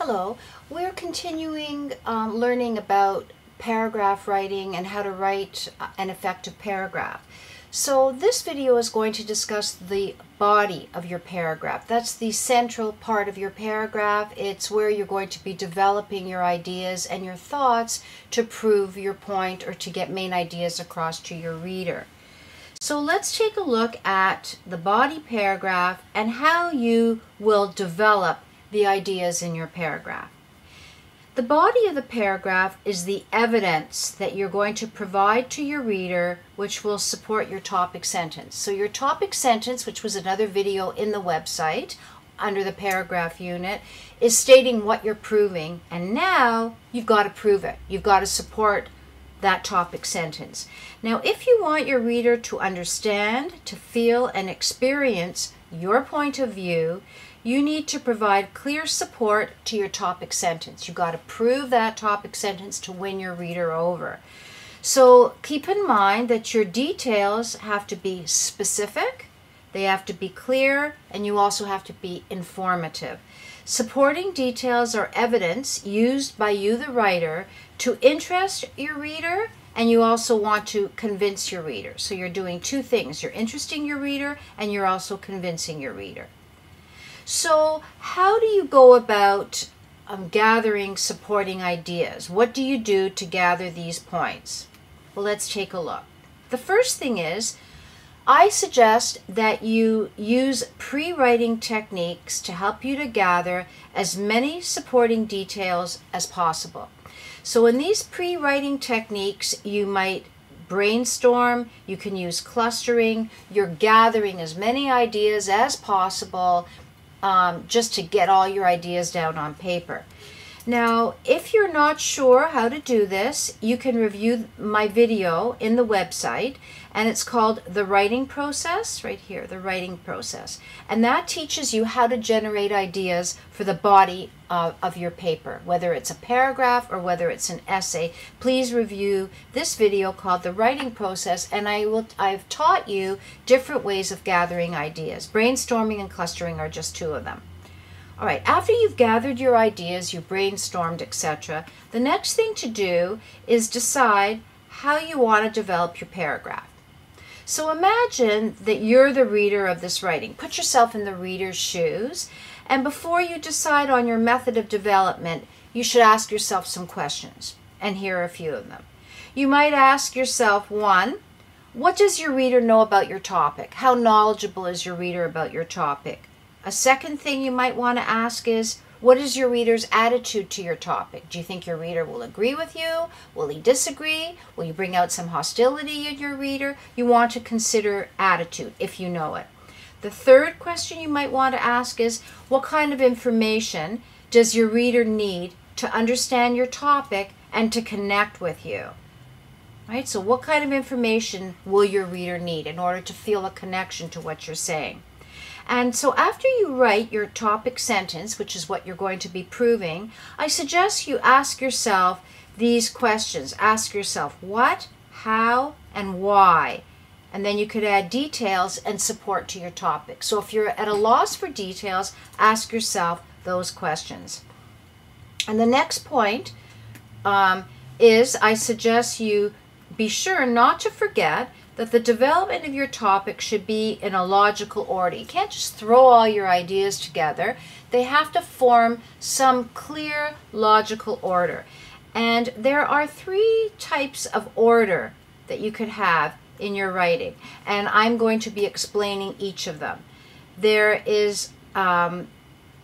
Hello, we're continuing learning about paragraph writing and how to write an effective paragraph. So this video is going to discuss the body of your paragraph. That's the central part of your paragraph. It's where you're going to be developing your ideas and your thoughts to prove your point or to get main ideas across to your reader. So let's take a look at the body paragraph and how you will develop the ideas in your paragraph. The body of the paragraph is the evidence that you're going to provide to your reader, which will support your topic sentence. So your topic sentence, which was another video in the website under the paragraph unit, is stating what you're proving, and now you've got to prove it. You've got to support that topic sentence. Now, if you want your reader to understand, to feel, and experience your point of view, you need to provide clear support to your topic sentence. You've got to prove that topic sentence to win your reader over. So keep in mind that your details have to be specific, they have to be clear, and you also have to be informative. Supporting details are evidence used by you, the writer, to interest your reader, and you also want to convince your reader. So you're doing two things. You're interesting your reader, and you're also convincing your reader. So how do you go about gathering supporting ideas? What do you do to gather these points? Well, let's take a look. The first thing is, I suggest that you use pre-writing techniques to help you to gather as many supporting details as possible. So in these pre-writing techniques, you might brainstorm, you can use clustering, you're gathering as many ideas as possible just to get all your ideas down on paper. Now, if you're not sure how to do this, you can review my video in the website, and it's called The Writing Process, right here, The Writing Process. And that teaches you how to generate ideas for the body of your paper, whether it's a paragraph or whether it's an essay. Please review this video called The Writing Process, and I've taught you different ways of gathering ideas. Brainstorming and clustering are just two of them. All right, after you've gathered your ideas, you brainstormed, etc., the next thing to do is decide how you want to develop your paragraph. So imagine that you're the reader of this writing. Put yourself in the reader's shoes, and before you decide on your method of development, you should ask yourself some questions, and here are a few of them. You might ask yourself, one, what does your reader know about your topic? How knowledgeable is your reader about your topic? A second thing you might want to ask is, what is your reader's attitude to your topic? Do you think your reader will agree with you? Will he disagree? Will you bring out some hostility in your reader? You want to consider attitude if you know it. The third question you might want to ask is, what kind of information does your reader need to understand your topic and to connect with you? Right? So what kind of information will your reader need in order to feel a connection to what you're saying? And so after you write your topic sentence, which is what you're going to be proving, I suggest you ask yourself these questions. Ask yourself what, how, and why. And then you could add details and support to your topic. So if you're at a loss for details, ask yourself those questions. And the next point is I suggest you be sure not to forget that the development of your topic should be in a logical order. You can't just throw all your ideas together. They have to form some clear logical order. And there are three types of order that you could have in your writing, and I'm going to be explaining each of them. There is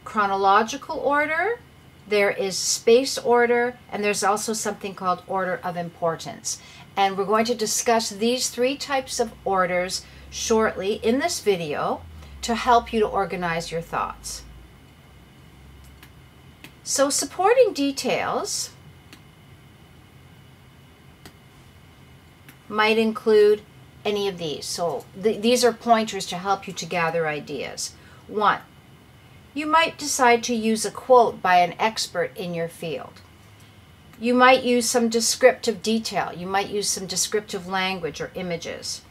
chronological order, there is space order, and there's also something called order of importance. And we're going to discuss these three types of orders shortly in this video to help you to organize your thoughts. So supporting details might include any of these. So these are pointers to help you to gather ideas. One, you might decide to use a quote by an expert in your field. You might use some descriptive detail. You might use some descriptive language or images.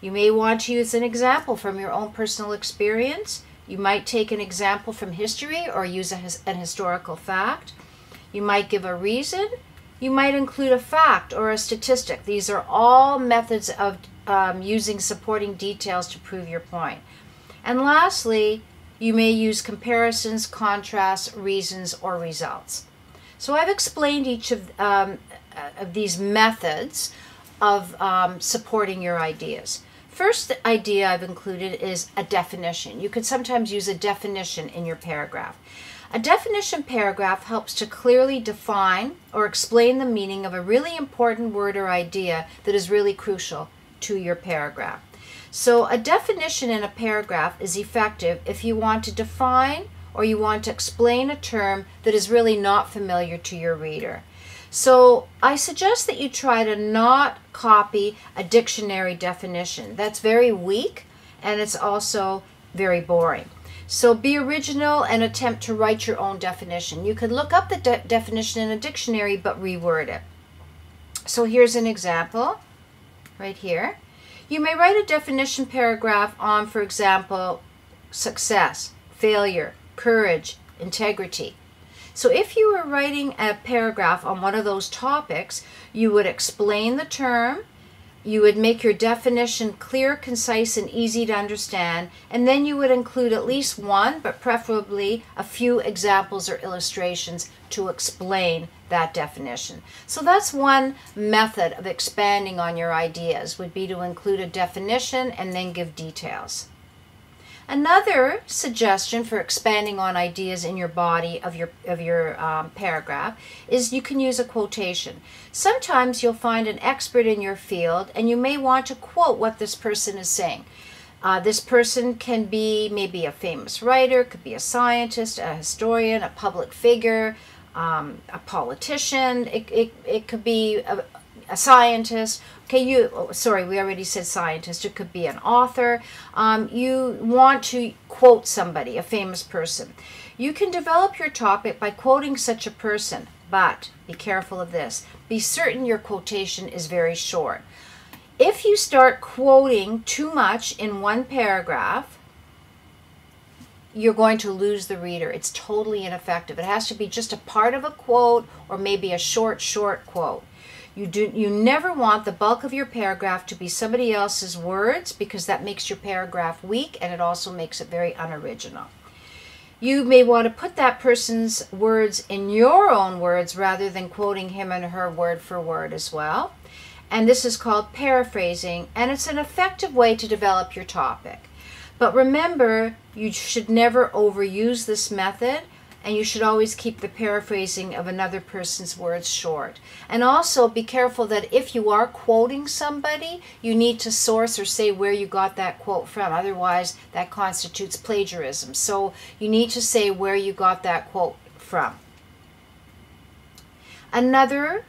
You may want to use an example from your own personal experience. You might take an example from history or use an historical fact. You might give a reason. You might include a fact or a statistic. These are all methods of using supporting details to prove your point. And lastly, you may use comparisons, contrasts, reasons, or results. So I've explained each of these methods of supporting your ideas. First idea I've included is a definition. You could sometimes use a definition in your paragraph. A definition paragraph helps to clearly define or explain the meaning of a really important word or idea that is really crucial to your paragraph. So a definition in a paragraph is effective if you want to define or you want to explain a term that is really not familiar to your reader. So I suggest that you try to not copy a dictionary definition. That's very weak and it's also very boring. So be original and attempt to write your own definition. You could look up the definition in a dictionary but reword it. So here's an example right here. You may write a definition paragraph on, for example, success, failure, courage, integrity. So if you were writing a paragraph on one of those topics, you would explain the term, you would make your definition clear, concise, and easy to understand, and then you would include at least one, but preferably a few examples or illustrations to explain that definition. So that's one method of expanding on your ideas, would be to include a definition and then give details. Another suggestion for expanding on ideas in your body of your paragraph is you can use a quotation. Sometimes you'll find an expert in your field and you may want to quote what this person is saying. This person can be maybe a famous writer, could be a scientist, a historian, a public figure, a politician. It could be a scientist. Okay, we already said scientist. It could be an author. You want to quote somebody, a famous person. You can develop your topic by quoting such a person, but be careful of this. Be certain your quotation is very short. If you start quoting too much in one paragraph, you're going to lose the reader. It's totally ineffective. It has to be just a part of a quote or maybe a short quote. You never want the bulk of your paragraph to be somebody else's words, because that makes your paragraph weak and it also makes it very unoriginal. You may want to put that person's words in your own words rather than quoting him and her word for word as well. And this is called paraphrasing, and it's an effective way to develop your topic. But remember, you should never overuse this method, and you should always keep the paraphrasing of another person's words short. And also be careful that if you are quoting somebody, you need to source or say where you got that quote from. Otherwise, that constitutes plagiarism. So you need to say where you got that quote from. Another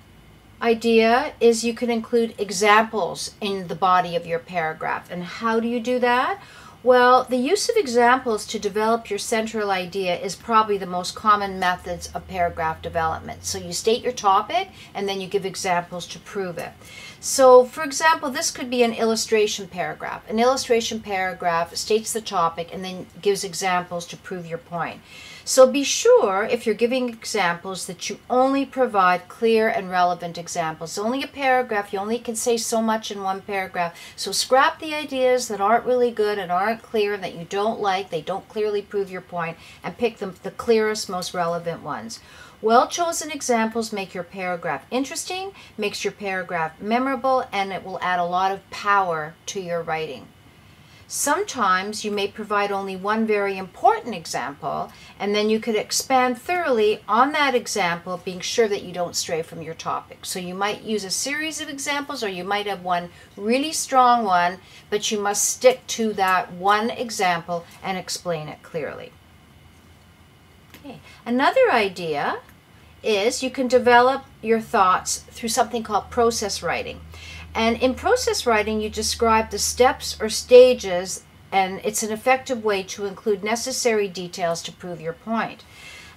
idea is you can include examples in the body of your paragraph. And how do you do that? Well, the use of examples to develop your central idea is probably the most common methods of paragraph development. So you state your topic and then you give examples to prove it. So, for example, this could be an illustration paragraph. An illustration paragraph states the topic and then gives examples to prove your point. So be sure, if you're giving examples, that you only provide clear and relevant examples. It's only a paragraph. You only can say so much in one paragraph. So scrap the ideas that aren't really good and aren't clear and that you don't like. They don't clearly prove your point, and pick the clearest, most relevant ones. Well-chosen examples make your paragraph interesting, makes your paragraph memorable, and it will add a lot of power to your writing. Sometimes you may provide only one very important example, and then you could expand thoroughly on that example, being sure that you don't stray from your topic. So you might use a series of examples, or you might have one really strong one, but you must stick to that one example and explain it clearly. Okay. Another idea is you can develop your thoughts through something called process writing. And in process writing, you describe the steps or stages, and it's an effective way to include necessary details to prove your point.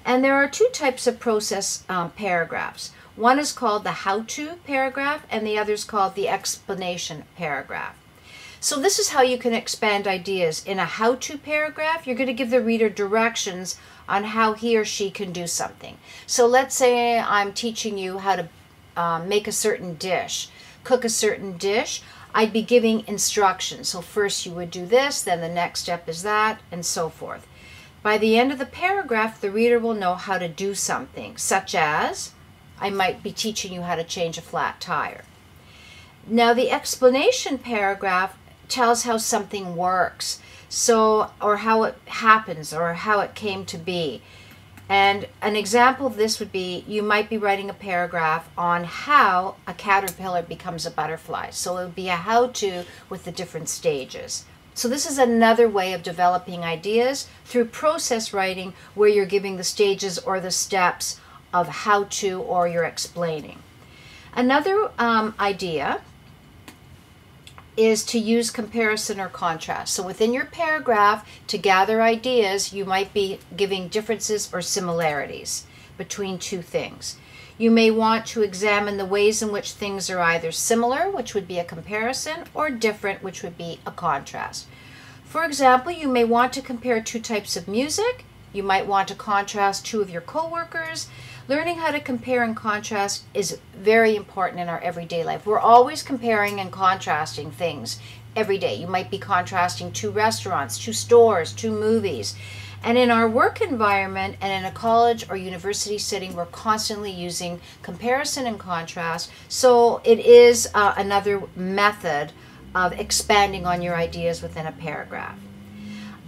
And there are two types of process paragraphs. One is called the how-to paragraph, and the other is called the explanation paragraph. So this is how you can expand ideas. In a how-to paragraph, you're going to give the reader directions on how he or she can do something. So let's say I'm teaching you how to make a certain dish, cook a certain dish. I'd be giving instructions. So first you would do this, then the next step is that, and so forth. By the end of the paragraph, the reader will know how to do something, such as, I might be teaching you how to change a flat tire. Now the explanation paragraph tells how something works, or how it happens, or how it came to be. And an example of this would be, you might be writing a paragraph on how a caterpillar becomes a butterfly. So it would be a how-to with the different stages. So this is another way of developing ideas through process writing, where you're giving the stages or the steps of how to, or you're explaining. Another idea is to use comparison or contrast. So within your paragraph, to gather ideas, you might be giving differences or similarities between two things. You may want to examine the ways in which things are either similar, which would be a comparison, or different, which would be a contrast. For example, you may want to compare two types of music. You might want to contrast two of your coworkers. Learning how to compare and contrast is very important in our everyday life. We're always comparing and contrasting things every day. You might be contrasting two restaurants, two stores, two movies. And in our work environment and in a college or university setting, we're constantly using comparison and contrast. So it is another method of expanding on your ideas within a paragraph.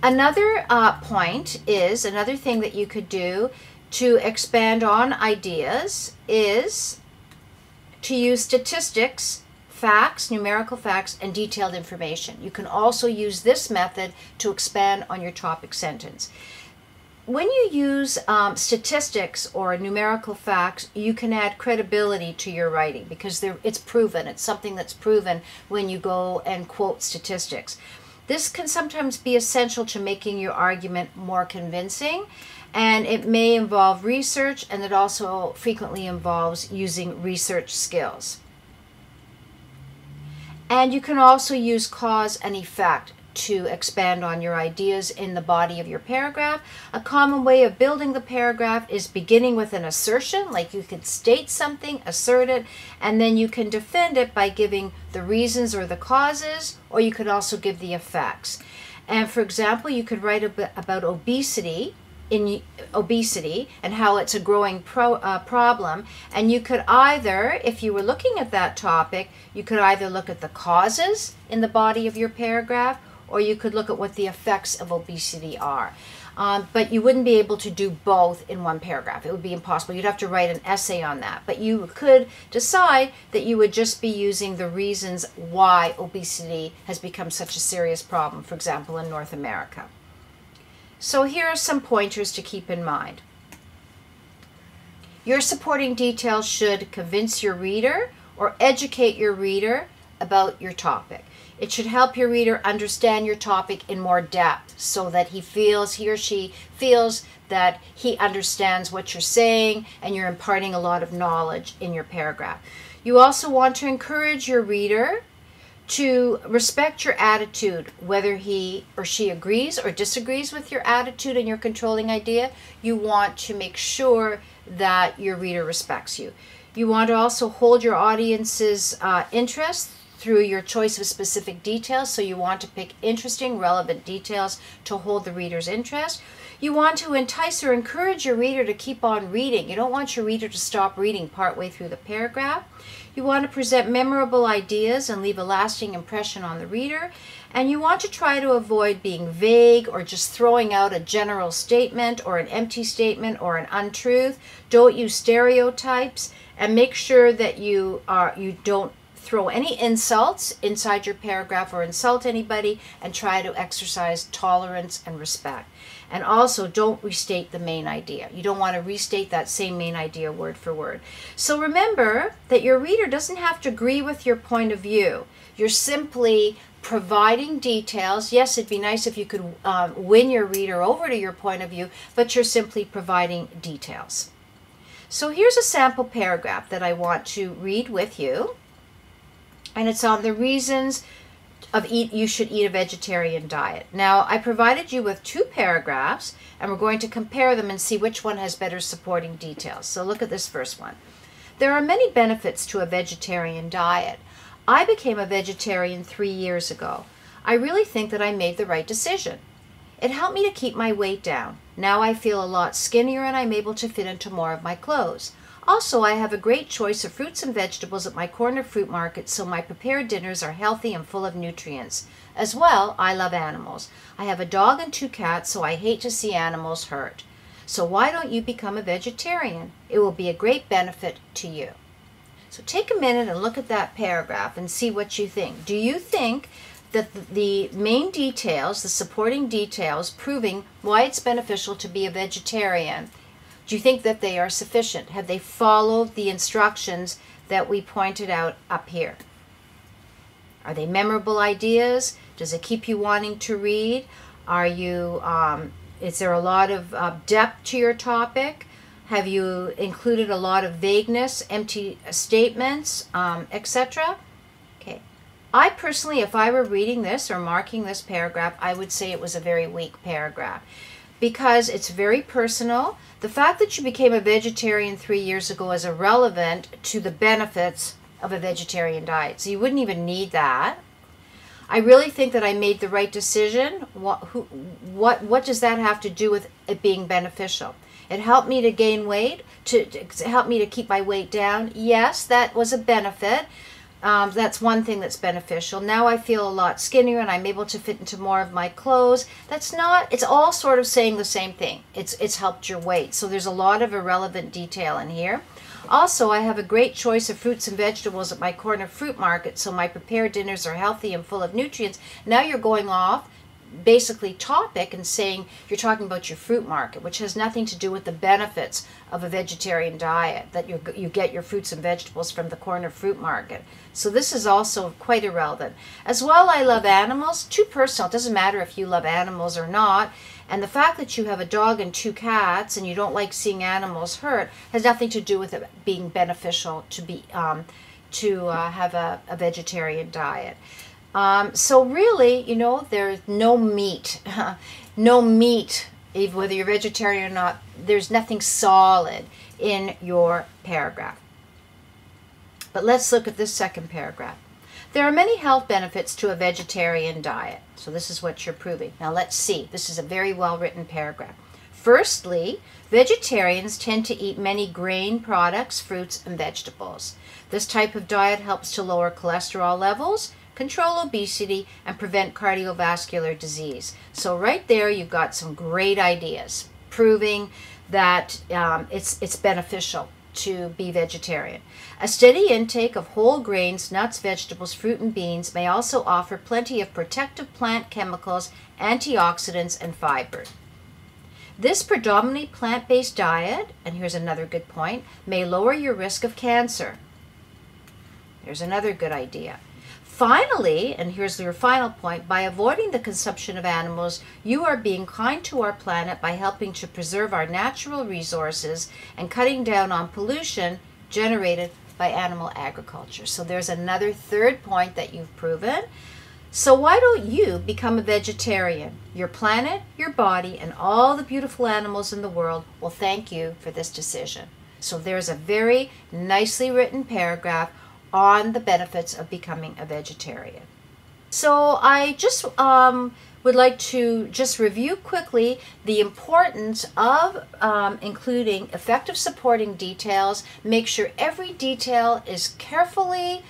Another point is, another thing that you could do to expand on ideas is to use statistics, facts, numerical facts, and detailed information. You can also use this method to expand on your topic sentence. When you use statistics or numerical facts, you can add credibility to your writing because it's proven. It's something that's proven when you go and quote statistics. This can sometimes be essential to making your argument more convincing, and it may involve research, and it also frequently involves using research skills. And you can also use cause and effect to expand on your ideas in the body of your paragraph. A common way of building the paragraph is beginning with an assertion, like you could state something, assert it, and then you can defend it by giving the reasons or the causes, or you could also give the effects. And for example, you could write about obesity and how it's a growing problem, and you could either, if you were looking at that topic, you could either look at the causes in the body of your paragraph, or you could look at what the effects of obesity are. But you wouldn't be able to do both in one paragraph. It would be impossible. You'd have to write an essay on that. But you could decide that you would just be using the reasons why obesity has become such a serious problem, for example, in North America. So here are some pointers to keep in mind. Your supporting details should convince your reader or educate your reader about your topic. It should help your reader understand your topic in more depth so that he or she feels that he understands what you're saying and you're imparting a lot of knowledge in your paragraph. You also want to encourage your reader to respect your attitude, whether he or she agrees or disagrees with your attitude and your controlling idea. You want to make sure that your reader respects you. You want to also hold your audience's interest through your choice of specific details. So you want to pick interesting, relevant details to hold the reader's interest. You want to entice or encourage your reader to keep on reading. You don't want your reader to stop reading partway through the paragraph. You want to present memorable ideas and leave a lasting impression on the reader. And you want to try to avoid being vague or just throwing out a general statement or an empty statement or an untruth. Don't use stereotypes, and make sure that you don't throw any insults inside your paragraph or insult anybody, and try to exercise tolerance and respect. And also, don't restate the main idea. You don't want to restate that same main idea word for word. So remember that your reader doesn't have to agree with your point of view. You're simply providing details. Yes, it'd be nice if you could win your reader over to your point of view, but you're simply providing details. So here's a sample paragraph that I want to read with you. And it's on the reasons you should eat a vegetarian diet. Now, I provided you with 2 paragraphs, and we're going to compare them and see which one has better supporting details. So look at this first one. There are many benefits to a vegetarian diet. I became a vegetarian 3 years ago. I really think that I made the right decision. It helped me to keep my weight down. Now I feel a lot skinnier and I'm able to fit into more of my clothes. Also, I have a great choice of fruits and vegetables at my corner fruit market, so my prepared dinners are healthy and full of nutrients. As well, I love animals. I have a dog and 2 cats, so I hate to see animals hurt. So why don't you become a vegetarian? It will be a great benefit to you. So take a minute and look at that paragraph and see what you think. Do you think that the main details, the supporting details, proving why it's beneficial to be a vegetarian, do you think that they are sufficient? Have they followed the instructions that we pointed out up here? Are they memorable ideas? Does it keep you wanting to read? Is there a lot of depth to your topic? Have you included a lot of vagueness, empty statements, etc.? Okay. I personally, if I were reading this or marking this paragraph, I would say it was a very weak paragraph because it's very personal. The fact that you became a vegetarian 3 years ago is irrelevant to the benefits of a vegetarian diet. So you wouldn't even need that. I really think that I made the right decision. What does that have to do with it being beneficial? It helped me to gain weight, to help me to keep my weight down. Yes, that was a benefit. That's one thing that's beneficial. Now I feel a lot skinnier and I'm able to fit into more of my clothes. It's all sort of saying the same thing. It's helped your weight. So there's a lot of irrelevant detail in here. Also, I have a great choice of fruits and vegetables at my corner fruit market, so my prepared dinners are healthy and full of nutrients. Now you're going off basically topic and saying you're talking about your fruit market, which has nothing to do with the benefits of a vegetarian diet, that you get your fruits and vegetables from the corner fruit market. So this is also quite irrelevant. As well, I love animals. Too personal. It doesn't matter if you love animals or not. And the fact that you have a dog and 2 cats and you don't like seeing animals hurt has nothing to do with it being beneficial to have a vegetarian diet. So really, there's no meat, no meat, whether you're vegetarian or not. There's nothing solid in your paragraph. But let's look at this second paragraph. There are many health benefits to a vegetarian diet. So this is what you're proving. Now let's see. This is a very well written paragraph. Firstly, vegetarians tend to eat many grain products, fruits, and vegetables. This type of diet helps to lower cholesterol levels, control obesity, and prevent cardiovascular disease. So right there you've got some great ideas proving that it's beneficial to be vegetarian. A steady intake of whole grains, nuts, vegetables, fruit, and beans may also offer plenty of protective plant chemicals, antioxidants, and fiber. This predominantly plant-based diet, and here's another good point, may lower your risk of cancer. Here's another good idea. Finally, and here's your final point, by avoiding the consumption of animals, you are being kind to our planet by helping to preserve our natural resources and cutting down on pollution generated by animal agriculture. So there's another third point that you've proven. So why don't you become a vegetarian? Your planet, your body, and all the beautiful animals in the world will thank you for this decision. So there's a very nicely written paragraph on the benefits of becoming a vegetarian. So I just would like to just review quickly the importance of including effective supporting details. Make sure every detail is carefully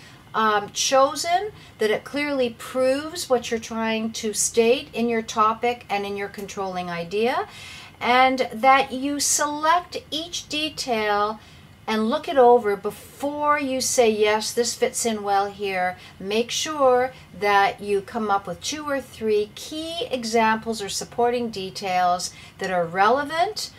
chosen, that it clearly proves what you're trying to state in your topic and in your controlling idea, and that you select each detail and look it over before you say, yes, this fits in well here. Make sure that you come up with 2 or 3 key examples or supporting details that are relevant,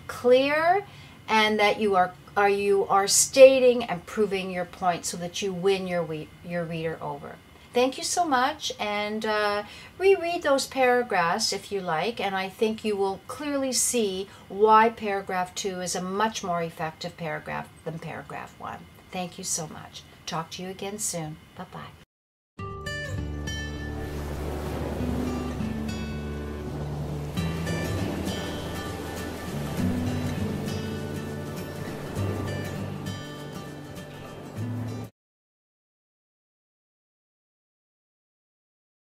clear, and that you are stating and proving your point so that you win your reader over. Thank you so much, and reread those paragraphs if you like, and I think you will clearly see why paragraph 2 is a much more effective paragraph than paragraph 1. Thank you so much. Talk to you again soon. Bye-bye.